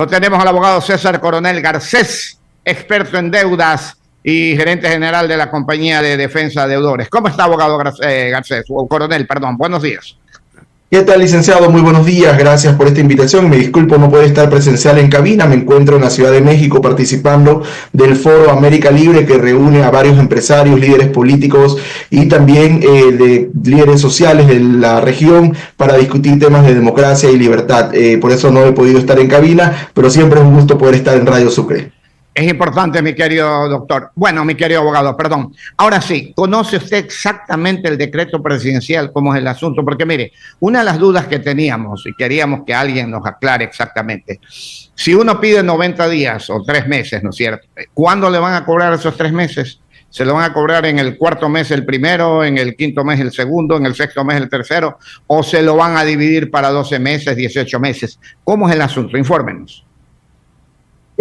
Lo tenemos al abogado César Coronel Garcés, experto en deudas y gerente general de la compañía de defensa de deudores. ¿Cómo está, abogado Garcés? O Coronel, perdón. Buenos días. ¿Qué tal, licenciado? Muy buenos días. Gracias por esta invitación. Me disculpo no poder estar presencial en cabina. Me encuentro en la Ciudad de México participando del Foro América Libre, que reúne a varios empresarios, líderes políticos y también de líderes sociales de la región para discutir temas de democracia y libertad. Por eso no he podido estar en cabina, pero siempre es un gusto poder estar en Radio Sucre. Es importante, mi querido doctor. Bueno, mi querido abogado, perdón. Ahora sí, ¿conoce usted exactamente el decreto presidencial, cómo es el asunto? Porque mire, una de las dudas que teníamos y queríamos que alguien nos aclare exactamente, si uno pide 90 días o 3 meses, ¿no es cierto? ¿Cuándo le van a cobrar esos 3 meses? ¿Se lo van a cobrar en el cuarto mes el primero, en el quinto mes el segundo, en el sexto mes el tercero? ¿O se lo van a dividir para 12 meses, 18 meses? ¿Cómo es el asunto? Infórmenos.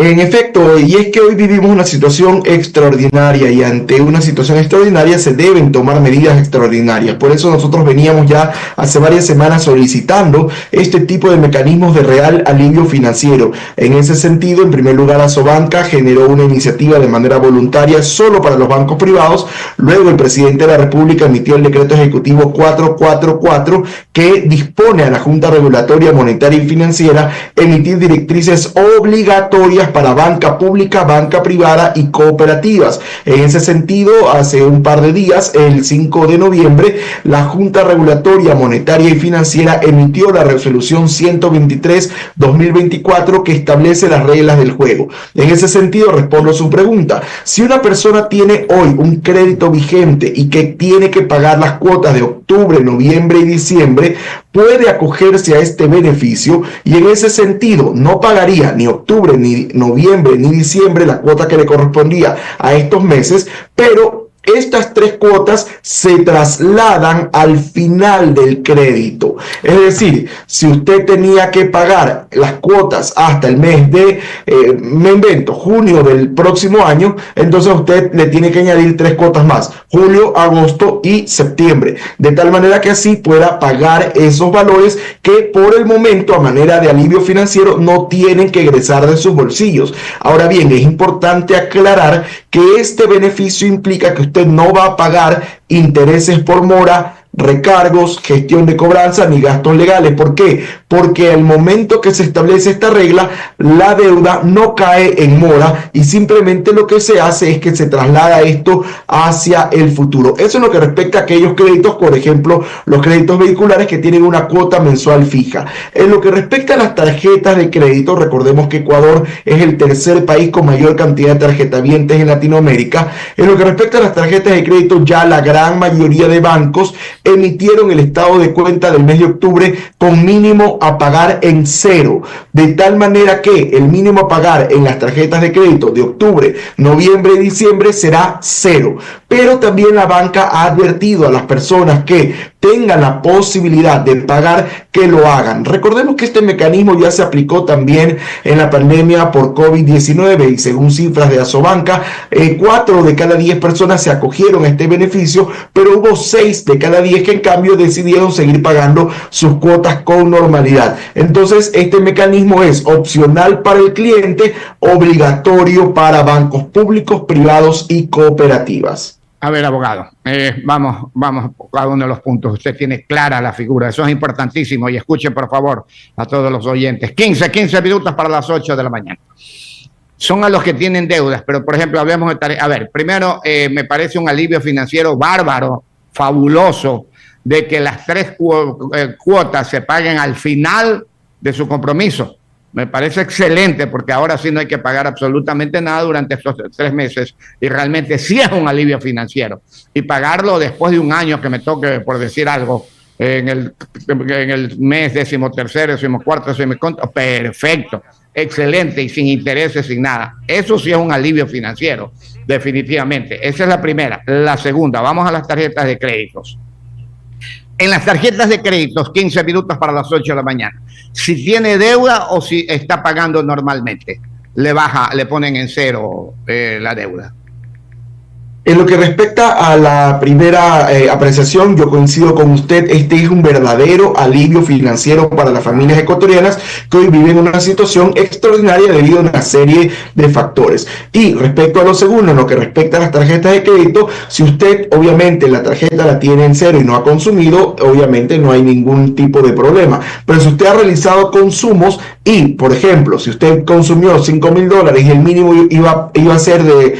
En efecto, y es que hoy vivimos una situación extraordinaria y ante una situación extraordinaria se deben tomar medidas extraordinarias. Por eso nosotros veníamos ya hace varias semanas solicitando este tipo de mecanismos de real alivio financiero. En ese sentido, en primer lugar, Asobanca generó una iniciativa de manera voluntaria solo para los bancos privados. Luego el presidente de la República emitió el decreto ejecutivo 444 que dispone a la Junta Regulatoria Monetaria y Financiera emitir directrices obligatorias para banca pública, banca privada y cooperativas. En ese sentido, hace un par de días, el 5 de noviembre, la Junta Regulatoria Monetaria y Financiera emitió la resolución 123-2024 que establece las reglas del juego. En ese sentido, respondo a su pregunta. Si una persona tiene hoy un crédito vigente y que tiene que pagar las cuotas de octubre, noviembre y diciembre, puede acogerse a este beneficio y en ese sentido no pagaría ni octubre, ni noviembre, ni diciembre la cuota que le correspondía a estos meses, pero estas 3 cuotas se trasladan al final del crédito. Es decir, si usted tenía que pagar las cuotas hasta el mes de, me invento, junio del próximo año, entonces usted le tiene que añadir 3 cuotas más, julio, agosto y septiembre, de tal manera que así pueda pagar esos valores que por el momento, a manera de alivio financiero, no tienen que egresar de sus bolsillos. Ahora bien, es importante aclarar que este beneficio implica que usted no va a pagar intereses por mora, recargos, gestión de cobranza ni gastos legales. ¿Por qué? Porque al momento que se establece esta regla, la deuda no cae en mora y simplemente lo que se hace es que se traslada esto hacia el futuro. Eso es lo que respecta a aquellos créditos, por ejemplo, los créditos vehiculares que tienen una cuota mensual fija. En lo que respecta a las tarjetas de crédito, recordemos que Ecuador es el tercer país con mayor cantidad de tarjetavientes en Latinoamérica. En lo que respecta a las tarjetas de crédito, ya la gran mayoría de bancos emitieron el estado de cuenta del mes de octubre con mínimo a pagar en 0, de tal manera que el mínimo a pagar en las tarjetas de crédito de octubre, noviembre y diciembre será 0. Pero también la banca ha advertido a las personas que tengan la posibilidad de pagar que lo hagan. Recordemos que este mecanismo ya se aplicó también en la pandemia por COVID-19 y según cifras de Asobanca, 4 de cada 10 personas se acogieron a este beneficio, pero hubo 6 de cada 10 que en cambio decidieron seguir pagando sus cuotas con normalidad. Entonces, este mecanismo es opcional para el cliente, obligatorio para bancos públicos, privados y cooperativas. A ver, abogado, vamos a cada uno de los puntos. Usted tiene clara la figura, eso es importantísimo. Y escuchen, por favor, a todos los oyentes. 15 minutos para las 8 de la mañana. Son a los que tienen deudas, pero, por ejemplo, hablemos de... A ver, primero, me parece un alivio financiero bárbaro, fabuloso, de que las 3 cuotas se paguen al final de su compromiso. Me parece excelente porque ahora sí no hay que pagar absolutamente nada durante estos 3 meses y realmente sí es un alivio financiero. Y pagarlo después de un año que me toque, por decir algo, en el mes 13º, 14º, 15º, perfecto, excelente y sin intereses, sin nada. Eso sí es un alivio financiero, definitivamente. Esa es la primera. La segunda, vamos a las tarjetas de créditos. En las tarjetas de créditos, 15 minutos para las 8 de la mañana. Si tiene deuda o si está pagando normalmente, le ponen en 0 la deuda. En lo que respecta a la primera apreciación, yo coincido con usted, este es un verdadero alivio financiero para las familias ecuatorianas que hoy viven una situación extraordinaria debido a una serie de factores. Y respecto a lo segundo, en lo que respecta a las tarjetas de crédito, si usted obviamente la tarjeta la tiene en cero y no ha consumido, obviamente no hay ningún tipo de problema. Pero si usted ha realizado consumos y, por ejemplo, si usted consumió $5,000 y el mínimo iba a ser de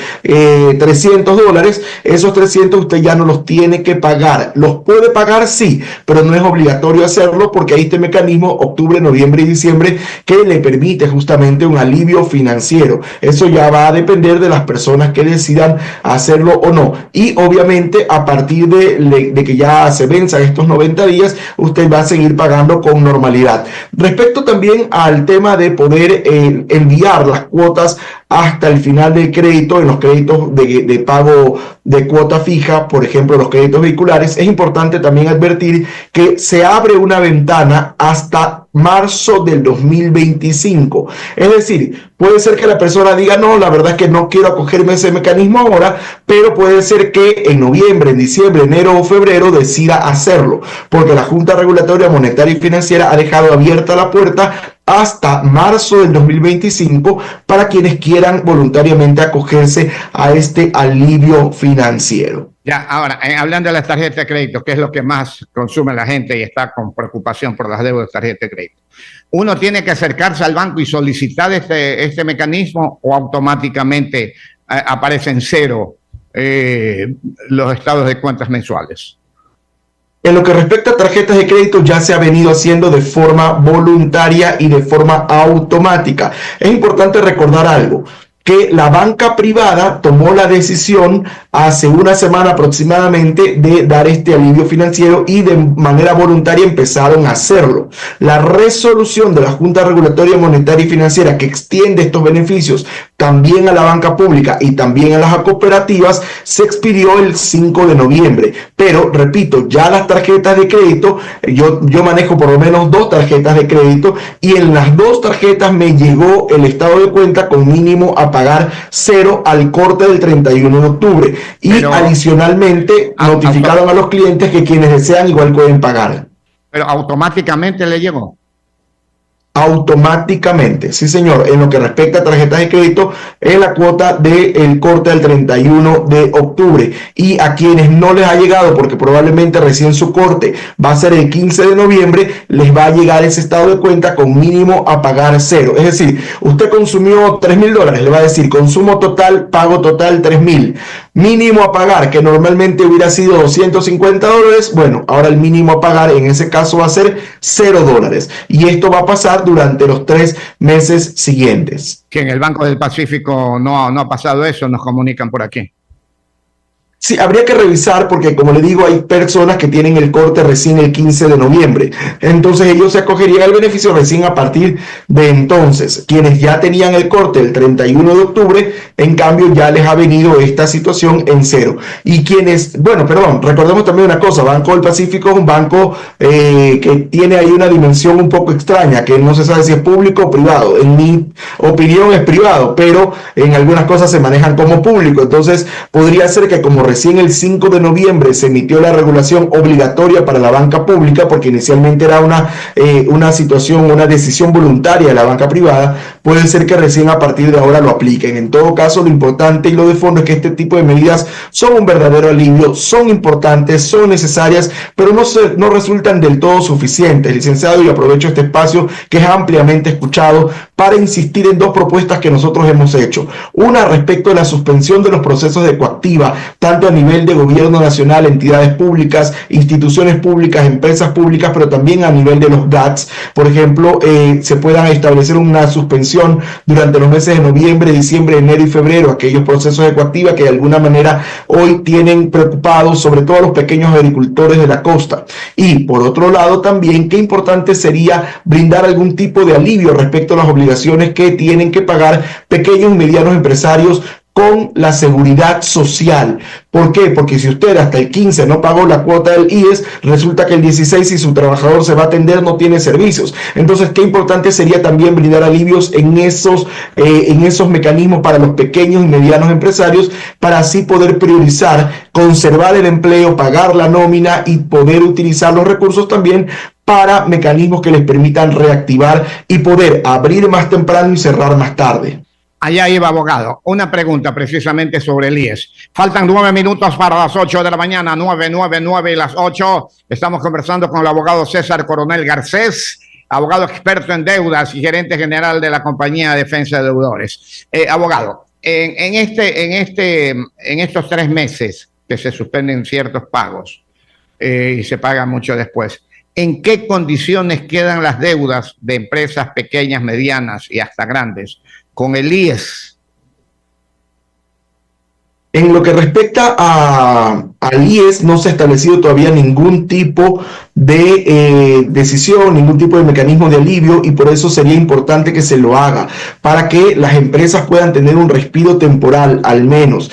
$300, esos 300 usted ya no los tiene que pagar. Los puede pagar, sí, pero no es obligatorio hacerlo porque hay este mecanismo octubre, noviembre y diciembre que le permite justamente un alivio financiero. Eso ya va a depender de las personas que decidan hacerlo o no. Y obviamente a partir de que ya se venzan estos 90 días, usted va a seguir pagando con normalidad. Respecto también al tema de poder enviar las cuotas hasta el final del crédito, en los créditos de pago de cuota fija, por ejemplo, los créditos vehiculares, es importante también advertir que se abre una ventana hasta marzo del 2025. Es decir, puede ser que la persona diga, no, la verdad es que no quiero acogerme a ese mecanismo ahora, pero puede ser que en noviembre, en diciembre, enero o febrero decida hacerlo, porque la Junta Regulatoria Monetaria y Financiera ha dejado abierta la puerta hasta marzo del 2025 para quienes quieran voluntariamente acogerse a este alivio financiero. Ya, ahora, hablando de las tarjetas de crédito, que es lo que más consume la gente y está con preocupación por las deudas de tarjeta de crédito, ¿uno tiene que acercarse al banco y solicitar este mecanismo o automáticamente aparece en cero los estados de cuentas mensuales? En lo que respecta a tarjetas de crédito, ya se ha venido haciendo de forma voluntaria y de forma automática. Es importante recordar algo, que la banca privada tomó la decisión hace una semana aproximadamente de dar este alivio financiero y de manera voluntaria empezaron a hacerlo. La resolución de la Junta Regulatoria Monetaria y Financiera que extiende estos beneficios también a la banca pública y también a las cooperativas se expidió el 5 de noviembre. Pero, repito, ya las tarjetas de crédito, yo manejo por lo menos 2 tarjetas de crédito y en las 2 tarjetas me llegó el estado de cuenta con mínimo a pagar 0 al corte del 31 de octubre. Y pero, adicionalmente notificaron a los clientes que quienes desean igual pueden pagar. Pero automáticamente le llegó. Automáticamente, sí señor. En lo que respecta a tarjetas de crédito, es la cuota del corte del 31 de octubre. Y a quienes no les ha llegado, porque probablemente recién su corte va a ser el 15 de noviembre, les va a llegar ese estado de cuenta con mínimo a pagar 0. Es decir, usted consumió $3,000, le va a decir consumo total, pago total $3,000. Mínimo a pagar, que normalmente hubiera sido $250, bueno, ahora el mínimo a pagar en ese caso va a ser $0. Y esto va a pasar durante los 3 meses siguientes. Que en el Banco del Pacífico no ha pasado eso, nos comunican por aquí. Sí, habría que revisar porque, como le digo, hay personas que tienen el corte recién el 15 de noviembre. Entonces ellos se acogerían al beneficio recién a partir de entonces. Quienes ya tenían el corte el 31 de octubre, en cambio ya les ha venido esta situación en 0. Y quienes, recordemos también una cosa, Banco del Pacífico es un banco que tiene ahí una dimensión un poco extraña, que no se sabe si es público o privado. En mi opinión es privado, pero en algunas cosas se manejan como público. Entonces podría ser que como recién el 5 de noviembre se emitió la regulación obligatoria para la banca pública, porque inicialmente era una situación, una decisión voluntaria de la banca privada, puede ser que recién a partir de ahora lo apliquen. En todo caso, lo importante y lo de fondo es que este tipo de medidas son un verdadero alivio, son importantes, son necesarias, pero no resultan del todo suficientes, licenciado, y aprovecho este espacio que es ampliamente escuchado para insistir en 2 propuestas que nosotros hemos hecho. Una respecto a la suspensión de los procesos de coactiva, tanto a nivel de gobierno nacional, entidades públicas, instituciones públicas, empresas públicas, pero también a nivel de los GATS. Por ejemplo, se puedan establecer una suspensión durante los meses de noviembre, diciembre, enero y febrero, aquellos procesos de coactiva que de alguna manera hoy tienen preocupados, sobre todo a los pequeños agricultores de la costa. Y por otro lado también, qué importante sería brindar algún tipo de alivio respecto a las obligaciones que tienen que pagar pequeños y medianos empresarios con la seguridad social. ¿Por qué? Porque si usted hasta el 15 no pagó la cuota del IES, resulta que el 16, si su trabajador se va a atender, no tiene servicios. Entonces, qué importante sería también brindar alivios en esos mecanismos para los pequeños y medianos empresarios, para así poder priorizar, conservar el empleo, pagar la nómina y poder utilizar los recursos también para mecanismos que les permitan reactivar y poder abrir más temprano y cerrar más tarde. Allá iba, abogado. Una pregunta precisamente sobre el IES. Faltan 9 minutos para las 8 de la mañana, 9 y las 8. Estamos conversando con el abogado César Coronel Garcés, abogado experto en deudas y gerente general de la compañía de defensa de deudores. Abogado, en estos 3 meses que se suspenden ciertos pagos y se pagan mucho después, ¿en qué condiciones quedan las deudas de empresas pequeñas, medianas y hasta grandes con el IES? En lo que respecta al IES, no se ha establecido todavía ningún tipo de decisión, ningún tipo de mecanismo de alivio, y por eso sería importante que se lo haga, para que las empresas puedan tener un respiro temporal, al menos.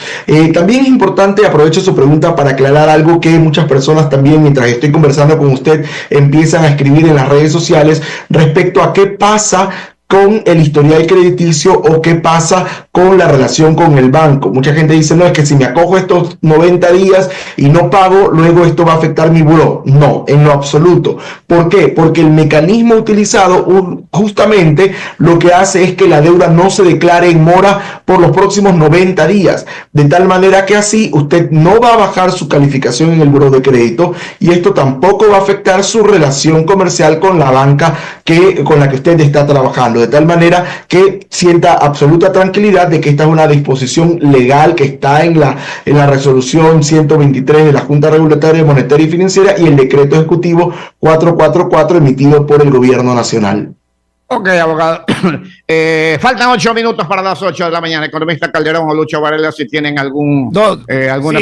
También es importante, aprovecho su pregunta para aclarar algo que muchas personas también, mientras estoy conversando con usted, empiezan a escribir en las redes sociales respecto a qué pasa con el historial crediticio o qué pasa con la relación con el banco. Mucha gente dice, no, es que si me acojo estos 90 días y no pago, luego esto va a afectar mi buró. No, en lo absoluto. ¿Por qué? Porque el mecanismo utilizado justamente lo que hace es que la deuda no se declare en mora por los próximos 90 días, de tal manera que así usted no va a bajar su calificación en el buró de crédito, y esto tampoco va a afectar su relación comercial con la banca con la que usted está trabajando, de tal manera que sienta absoluta tranquilidad de que esta es una disposición legal que está en la resolución 123 de la Junta Regulatoria Monetaria y Financiera y el decreto ejecutivo 444 emitido por el Gobierno Nacional. Ok, abogado. Faltan 8 minutos para las 8 de la mañana. Economista Calderón o Lucho Varela, si tienen alguna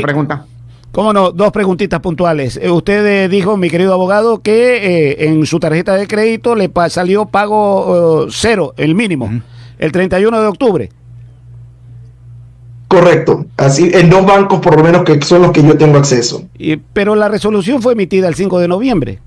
pregunta. Cómo no, 2 preguntitas puntuales. Usted dijo, mi querido abogado, que en su tarjeta de crédito le salió pago 0, el mínimo, el 31 de octubre. Correcto, así en 2 bancos por lo menos, que son los que yo tengo acceso. Pero la resolución fue emitida el 5 de noviembre.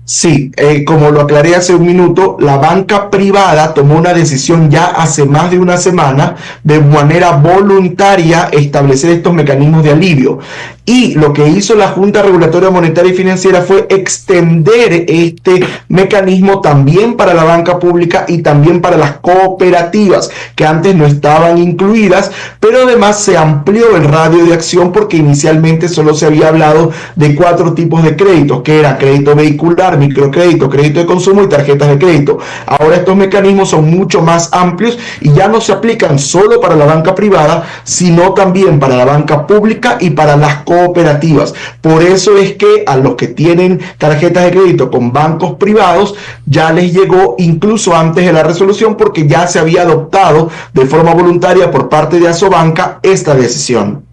Sí, como lo aclaré hace un minuto, la banca privada tomó una decisión ya hace más de una semana de manera voluntaria establecer estos mecanismos de alivio. Y lo que hizo la Junta Regulatoria Monetaria y Financiera fue extender este mecanismo también para la banca pública y también para las cooperativas, que antes no estaban incluidas, pero además se amplió el radio de acción porque inicialmente solo se había hablado de 4 tipos de créditos, que era crédito vehicular, microcrédito, crédito de consumo y tarjetas de crédito. Ahora estos mecanismos son mucho más amplios y ya no se aplican solo para la banca privada, sino también para la banca pública y para las cooperativas. Por eso es que a los que tienen tarjetas de crédito con bancos privados ya les llegó incluso antes de la resolución, porque ya se había adoptado de forma voluntaria por parte de Asobanca esta decisión.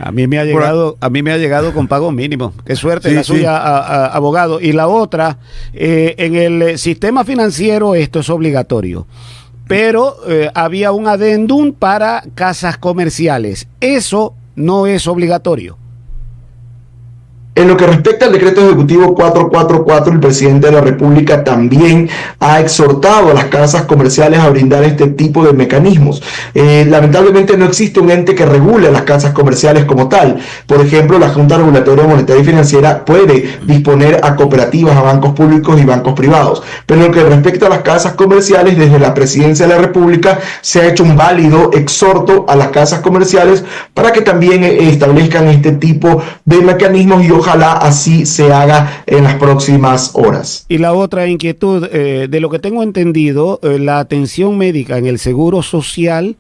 A mí me ha llegado con pago mínimo. Qué suerte la suya, abogado. Y la otra, en el sistema financiero esto es obligatorio, pero había un adendum para casas comerciales. Eso no es obligatorio. En lo que respecta al decreto ejecutivo 444, el presidente de la República también ha exhortado a las casas comerciales a brindar este tipo de mecanismos. Lamentablemente no existe un ente que regule a las casas comerciales como tal. Por ejemplo, la Junta Regulatoria Monetaria y Financiera puede disponer a cooperativas, a bancos públicos y bancos privados. Pero en lo que respecta a las casas comerciales, desde la Presidencia de la República se ha hecho un válido exhorto a las casas comerciales para que también establezcan este tipo de mecanismos, y ojalá así se haga en las próximas horas. Y la otra inquietud, de lo que tengo entendido, la atención médica en el Seguro Social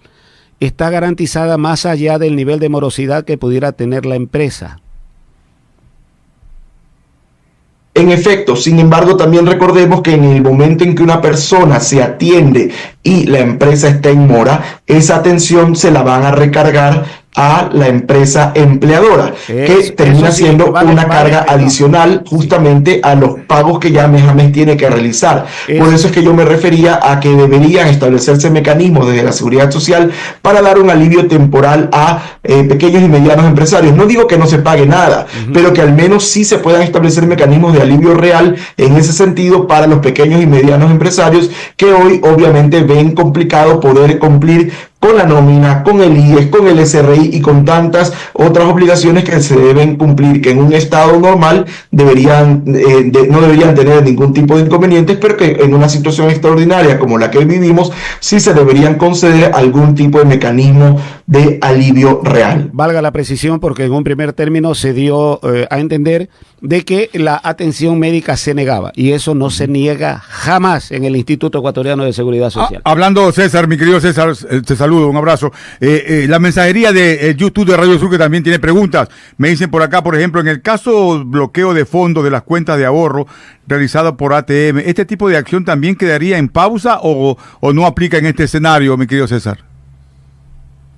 está garantizada más allá del nivel de morosidad que pudiera tener la empresa. En efecto, sin embargo, también recordemos que en el momento en que una persona se atiende y la empresa está en mora, esa atención se la van a recargar a la empresa empleadora, que termina siendo una carga adicional justamente a los pagos que ya mes a mes tiene que realizar. Por eso es que yo me refería a que deberían establecerse mecanismos desde la Seguridad Social para dar un alivio temporal a pequeños y medianos empresarios. No digo que no se pague nada, pero que al menos sí se puedan establecer mecanismos de alivio real en ese sentido para los pequeños y medianos empresarios que hoy obviamente ven complicado poder cumplir con la nómina, con el IES, con el SRI y con tantas otras obligaciones que se deben cumplir, que en un estado normal no deberían tener ningún tipo de inconvenientes, pero que en una situación extraordinaria como la que hoy vivimos, sí se deberían conceder algún tipo de mecanismo de alivio real. Valga la precisión, porque en un primer término se dio a entender de que la atención médica se negaba, y eso no se niega jamás en el Instituto Ecuatoriano de Seguridad Social. Hablando, César, mi querido César, te saludo, un abrazo. La mensajería de YouTube de Radio Sur, que también tiene preguntas, me dicen por acá, por ejemplo, en el caso bloqueo de fondos de las cuentas de ahorro realizado por ATM, ¿este tipo de acción también quedaría en pausa o no aplica en este escenario, mi querido César?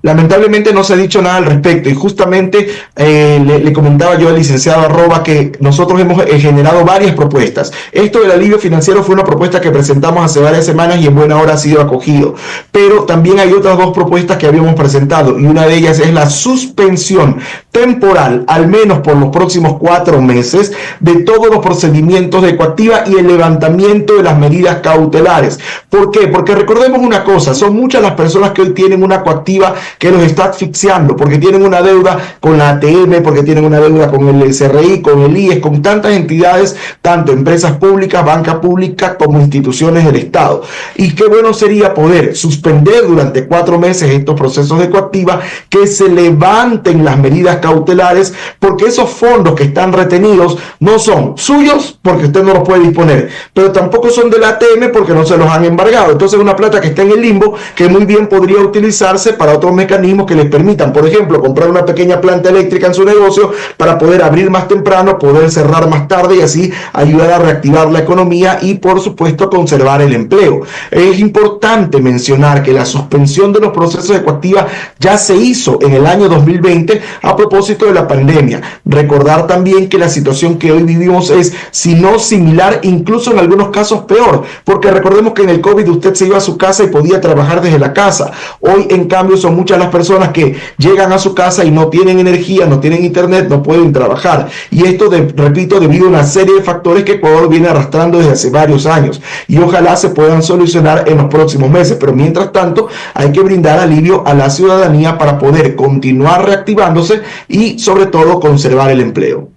Lamentablemente no se ha dicho nada al respecto, y justamente le comentaba yo al licenciado Arroba que nosotros hemos generado varias propuestas. Esto del alivio financiero fue una propuesta que presentamos hace varias semanas y en buena hora ha sido acogido, pero también hay otras dos propuestas que habíamos presentado, y una de ellas es la suspensión temporal, al menos por los próximos 4 meses, de todos los procedimientos de Ecoactiva y el levantamiento de las medidas cautelares. ¿Por qué? Porque recordemos una cosa, son muchas las personas que hoy tienen una Ecoactiva que los está asfixiando, porque tienen una deuda con la ATM, porque tienen una deuda con el SRI, con el IES, con tantas entidades, tanto empresas públicas, banca pública, como instituciones del Estado. Y qué bueno sería poder suspender durante 4 meses estos procesos de Ecoactiva, que se levanten las medidas cautelares, porque esos fondos que están retenidos no son suyos, porque usted no los puede disponer, pero tampoco son de la ATM, porque no se los han embargado. Entonces es una plata que está en el limbo, que muy bien podría utilizarse para otros mecanismos que les permitan, por ejemplo, comprar una pequeña planta eléctrica en su negocio para poder abrir más temprano, poder cerrar más tarde y así ayudar a reactivar la economía y, por supuesto, conservar el empleo. Es importante mencionar que la suspensión de los procesos de Ecoactiva ya se hizo en el año 2020 a propósito de la pandemia. Recordar también que la situación que hoy vivimos es, si no similar, incluso en algunos casos peor, porque recordemos que en el COVID usted se iba a su casa y podía trabajar desde la casa. Hoy, en cambio, son muchas las personas que llegan a su casa y no tienen energía, no tienen internet, no pueden trabajar. Y esto, repito, debido a una serie de factores que Ecuador viene arrastrando desde hace varios años. Y ojalá se puedan solucionar en los próximos meses. Pero mientras tanto, hay que brindar alivio a la ciudadanía para poder continuar reactivándose y, sobre todo, conservar el empleo.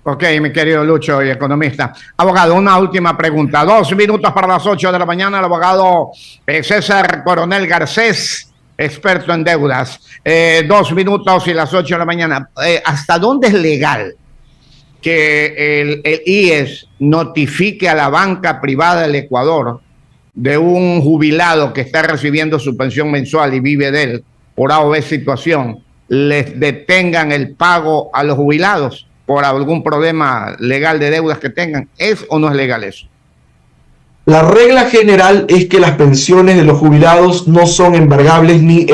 Ok, mi querido Lucho y economista. Abogado, una última pregunta. 2 minutos para las 8 de la mañana. El abogado César Coronel Garcés, experto en deudas. 2 minutos y las 8 de la mañana. ¿Hasta dónde es legal que el IES notifique a la banca privada del Ecuador de un jubilado que está recibiendo su pensión mensual y vive de él por A o B situación, les detengan el pago a los jubilados por algún problema legal de deudas que tengan? ¿Es o no es legal eso? La regla general es que las pensiones de los jubilados no son embargables ni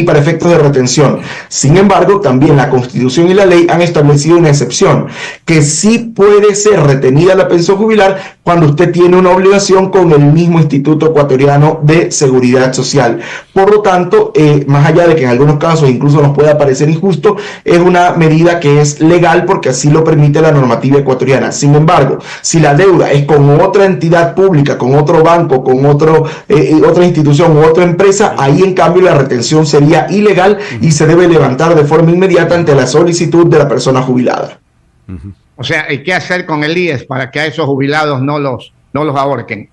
para efectos de retención. Sin embargo, también la Constitución y la ley han establecido una excepción, que sí puede ser retenida la pensión jubilar cuando usted tiene una obligación con el mismo Instituto Ecuatoriano de Seguridad Social. Por lo tanto, más allá de que en algunos casos incluso nos pueda parecer injusto, es una medida que es legal porque así lo permite la normativa ecuatoriana. Sin embargo, si la deuda es con otra entidad pública, con otro banco, con otra institución u otra empresa, ahí en cambio la retención sería ilegal y se debe levantar de forma inmediata ante la solicitud de la persona jubilada. O sea, ¿y qué hacer con el IES para que a esos jubilados no los ahorquen?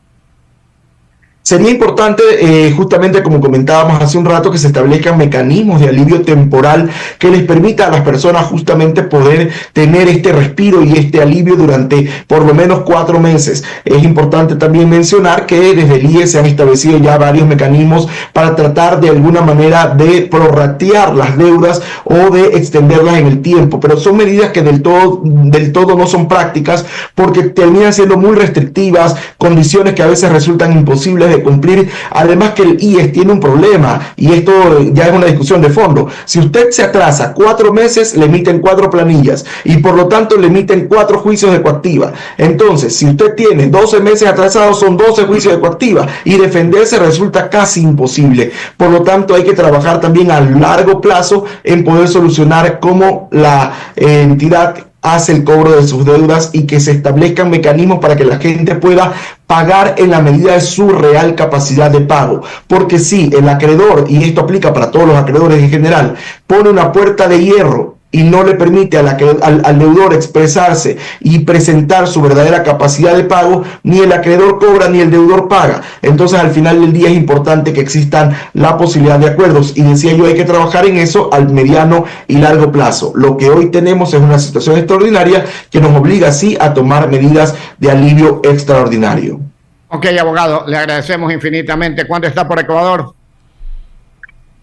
Sería importante, justamente como comentábamos hace un rato, que se establezcan mecanismos de alivio temporal que les permita a las personas justamente poder tener este respiro y este alivio durante por lo menos 4 meses. Es importante también mencionar que desde el IES se han establecido ya varios mecanismos para tratar de alguna manera de prorratear las deudas o de extenderlas en el tiempo, pero son medidas que del todo no son prácticas porque terminan siendo muy restrictivas, condiciones que a veces resultan imposibles de de cumplir. Además que el IES tiene un problema, y esto ya es una discusión de fondo. Si usted se atrasa 4 meses, le emiten 4 planillas, y por lo tanto le emiten 4 juicios de coactiva. Entonces, si usted tiene 12 meses atrasados, son 12 juicios de coactiva, y defenderse resulta casi imposible. Por lo tanto, hay que trabajar también a largo plazo en poder solucionar cómo la entidad hace el cobro de sus deudas, y que se establezcan mecanismos para que la gente pueda pagar en la medida de su real capacidad de pago. Porque si el acreedor, y esto aplica para todos los acreedores en general, pone una puerta de hierro y no le permite al deudor expresarse y presentar su verdadera capacidad de pago, ni el acreedor cobra ni el deudor paga. Entonces, al final del día es importante que existan la posibilidad de acuerdos, y decía yo, hay que trabajar en eso al mediano y largo plazo. Lo que hoy tenemos es una situación extraordinaria que nos obliga sí a tomar medidas de alivio extraordinario. Ok, abogado, le agradecemos infinitamente. ¿Cuándo está por Ecuador?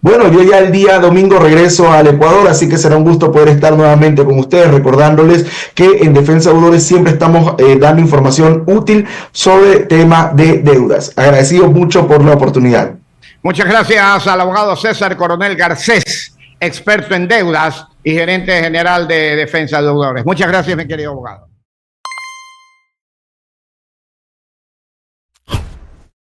Bueno, yo ya el día domingo regreso al Ecuador, así que será un gusto poder estar nuevamente con ustedes, recordándoles que en Defensa de Deudores siempre estamos dando información útil sobre tema de deudas. Agradecido mucho por la oportunidad. Muchas gracias al abogado César Coronel Garcés, experto en deudas y gerente general de Defensa de Deudores. Muchas gracias, mi querido abogado.